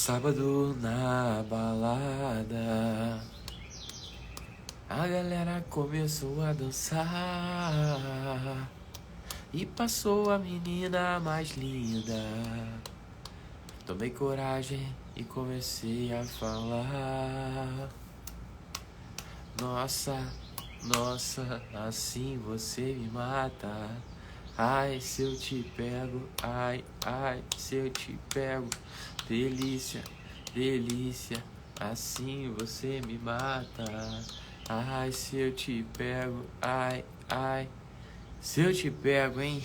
Sábado na balada, a galera começou a dançar e passou a menina mais linda. Tomei coragem e comecei a falar: Nossa, nossa, assim você me mata. Ai, se eu te pego, ai, ai, se eu te pego. Delícia, delícia, assim você me mata. Ai, se eu te pego, ai, ai, se eu te pego, hein?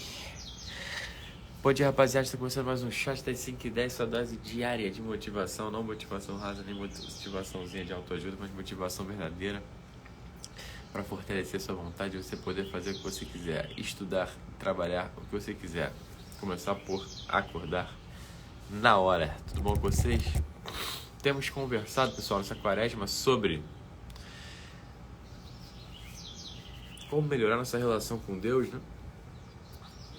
Bom dia, rapaziada, está começando mais um Shot das 5h10, sua dose diária de motivação, não motivação rasa, nem motivaçãozinha de autoajuda, mas motivação verdadeira para fortalecer sua vontade de você poder fazer o que você quiser, estudar, trabalhar, o que você quiser. Começar por acordar na hora. Tudo bom com vocês? Temos conversado, pessoal, nessa quaresma sobre como melhorar nossa relação com Deus, né?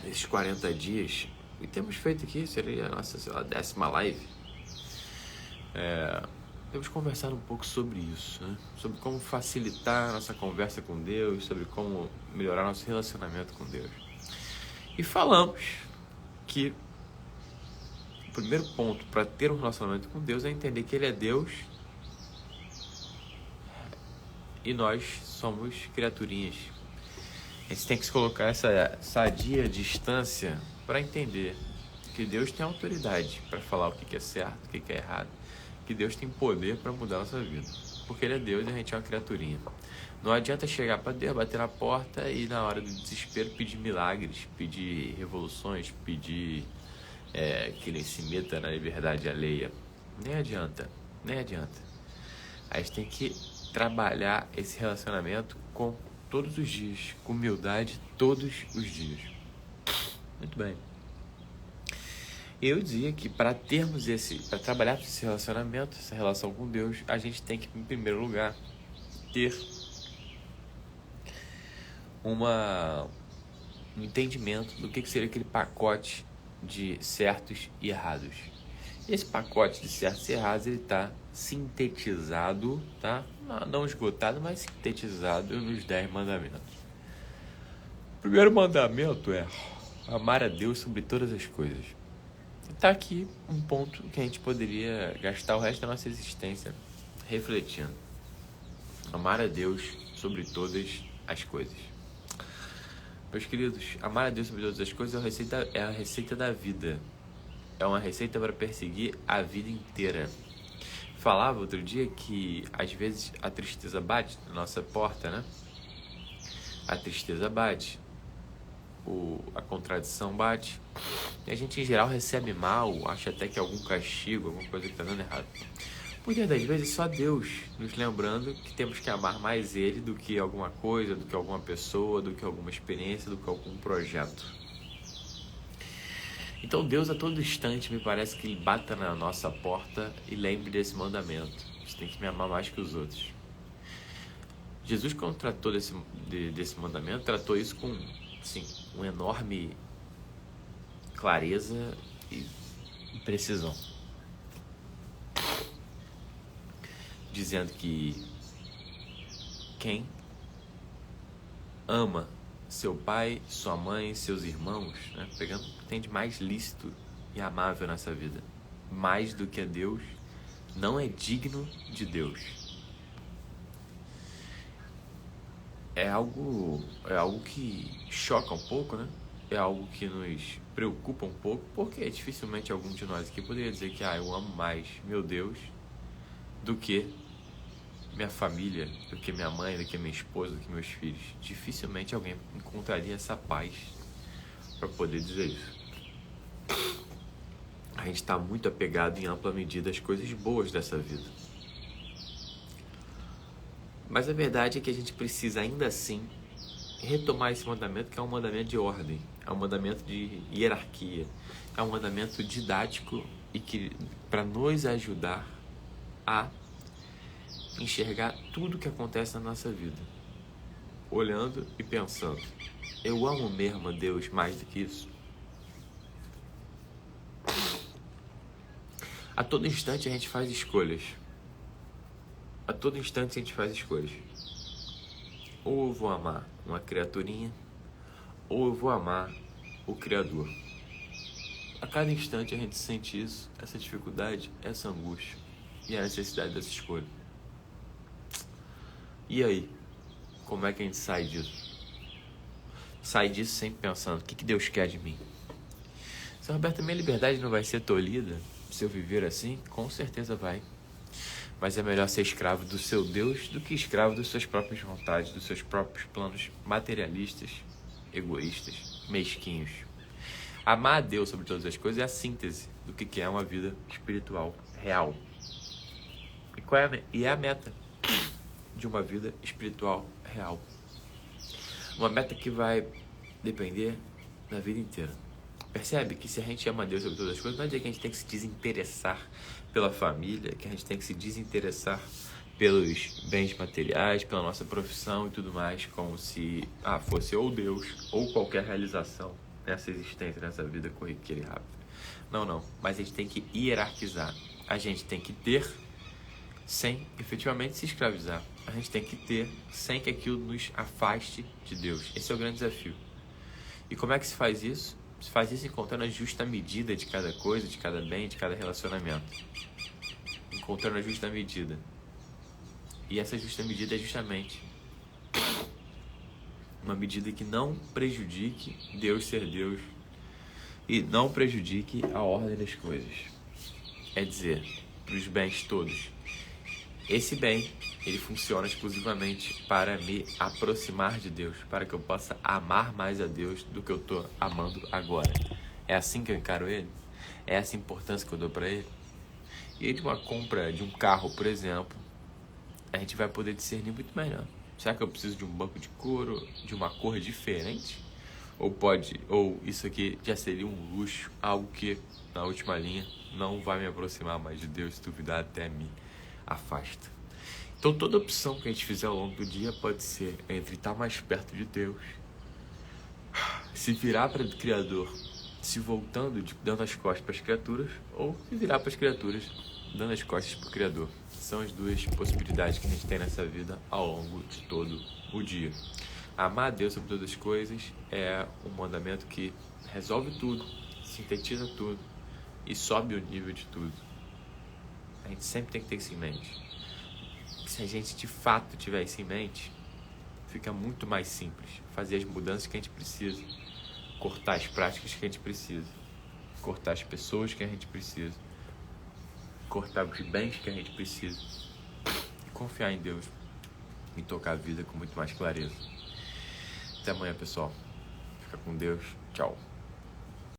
Nesses 40 dias. E temos feito aqui, seria a nossa, 10ª live. Temos conversado um pouco sobre isso, né? Sobre como facilitar a nossa conversa com Deus, sobre como melhorar nosso relacionamento com Deus. E falamos que o primeiro ponto para ter um relacionamento com Deus é entender que Ele é Deus e nós somos criaturinhas. A gente tem que se colocar essa sadia distância para entender que Deus tem autoridade para falar o que é certo, o que é errado, que Deus tem poder para mudar a nossa vida, porque Ele é Deus e a gente é uma criaturinha. Não adianta chegar para Deus, bater na porta e na hora do desespero pedir milagres, pedir revoluções, pedir que Ele se meta na liberdade alheia. Nem adianta. A gente tem que trabalhar esse relacionamento com todos os dias, com humildade todos os dias. Muito bem. Eu dizia que para trabalhar esse relacionamento, essa relação com Deus, a gente tem que, em primeiro lugar, ter um entendimento do que seria aquele pacote de certos e errados. Esse pacote de certos e errados, ele está sintetizado, tá? Não esgotado, mas sintetizado nos 10 mandamentos. O primeiro mandamento é amar a Deus sobre todas as coisas. Está aqui um ponto que a gente poderia gastar o resto da nossa existência refletindo. Amar a Deus sobre todas as coisas. Meus queridos, amar a Deus sobre todas as coisas é a receita da vida. É uma receita para perseguir a vida inteira. Falava outro dia que às vezes a tristeza bate na nossa porta, né? A tristeza bate, a contradição bate, e a gente em geral recebe mal, acha até que é algum castigo, alguma coisa que está dando errado. Muitas das vezes só Deus nos lembrando que temos que amar mais Ele do que alguma coisa, do que alguma pessoa, do que alguma experiência, do que algum projeto. Então Deus a todo instante me parece que Ele bata na nossa porta e lembre desse mandamento. Você tem que me amar mais que os outros. Jesus, quando tratou desse mandamento, tratou isso com uma enorme clareza e precisão. Dizendo que quem ama seu pai, sua mãe, seus irmãos, né? Pegando o que tem de mais lícito e amável nessa vida, mais do que a Deus, não é digno de Deus. É algo que choca um pouco, né? É algo que nos preocupa um pouco, porque dificilmente algum de nós aqui poderia dizer que eu amo mais meu Deus do que minha família, do que minha mãe, do que minha esposa, do que meus filhos. Dificilmente alguém encontraria essa paz para poder dizer isso. A gente está muito apegado em ampla medida às coisas boas dessa vida. Mas a verdade é que a gente precisa ainda assim retomar esse mandamento, que é um mandamento de ordem, é um mandamento de hierarquia, é um mandamento didático e que para nos ajudar a enxergar tudo que acontece na nossa vida, olhando e pensando: eu amo mesmo a Deus mais do que isso? A todo instante a gente faz escolhas. A todo instante a gente faz escolhas. Ou eu vou amar uma criaturinha, ou eu vou amar o Criador. A cada instante a gente sente isso, essa dificuldade, essa angústia e a necessidade dessa escolha. E aí? Como é que a gente sai disso? Sai disso sempre pensando, o que Deus quer de mim? Seu Roberto, minha liberdade não vai ser tolhida se eu viver assim? Com certeza vai. Mas é melhor ser escravo do seu Deus do que escravo das suas próprias vontades, dos seus próprios planos materialistas, egoístas, mesquinhos. Amar a Deus sobre todas as coisas é a síntese do que é uma vida espiritual real. E é a meta de uma vida espiritual real. Uma meta que vai depender da vida inteira. Percebe que se a gente ama a Deus sobre todas as coisas, não é dizer que a gente tem que se desinteressar pela família, que a gente tem que se desinteressar pelos bens materiais, pela nossa profissão e tudo mais, como se fosse ou Deus ou qualquer realização nessa existência, nessa vida corriqueira e rápida. Não. Mas a gente tem que hierarquizar. A gente tem que ter sem efetivamente se escravizar. A gente tem que ter sem que aquilo nos afaste de Deus. Esse é o grande desafio. E como é que se faz isso? Se faz isso encontrando a justa medida de cada coisa, de cada bem, de cada relacionamento. Encontrando a justa medida. E essa justa medida é justamente uma medida que não prejudique Deus ser Deus e não prejudique a ordem das coisas. É dizer, para os bens todos. Esse bem, ele funciona exclusivamente para me aproximar de Deus, para que eu possa amar mais a Deus do que eu estou amando agora. É assim que eu encaro ele? É essa a importância que eu dou para ele? E aí de uma compra de um carro, por exemplo, a gente vai poder discernir muito melhor. Será que eu preciso de um banco de couro, de uma cor diferente? Ou isso aqui já seria um luxo, algo que, na última linha, não vai me aproximar mais de Deus, se duvidar até me afasta. Então toda opção que a gente fizer ao longo do dia pode ser entre estar mais perto de Deus, se virar para o Criador, se voltando, dando as costas para as criaturas, ou se virar para as criaturas, dando as costas para o Criador. São as duas possibilidades que a gente tem nessa vida ao longo de todo o dia. Amar a Deus sobre todas as coisas é um mandamento que resolve tudo, sintetiza tudo e sobe o nível de tudo. A gente sempre tem que ter isso em mente. Se a gente de fato tiver isso em mente, fica muito mais simples fazer as mudanças que a gente precisa, cortar as práticas que a gente precisa, cortar as pessoas que a gente precisa, cortar os bens que a gente precisa e confiar em Deus e tocar a vida com muito mais clareza. Até amanhã, pessoal. Fica com Deus. Tchau.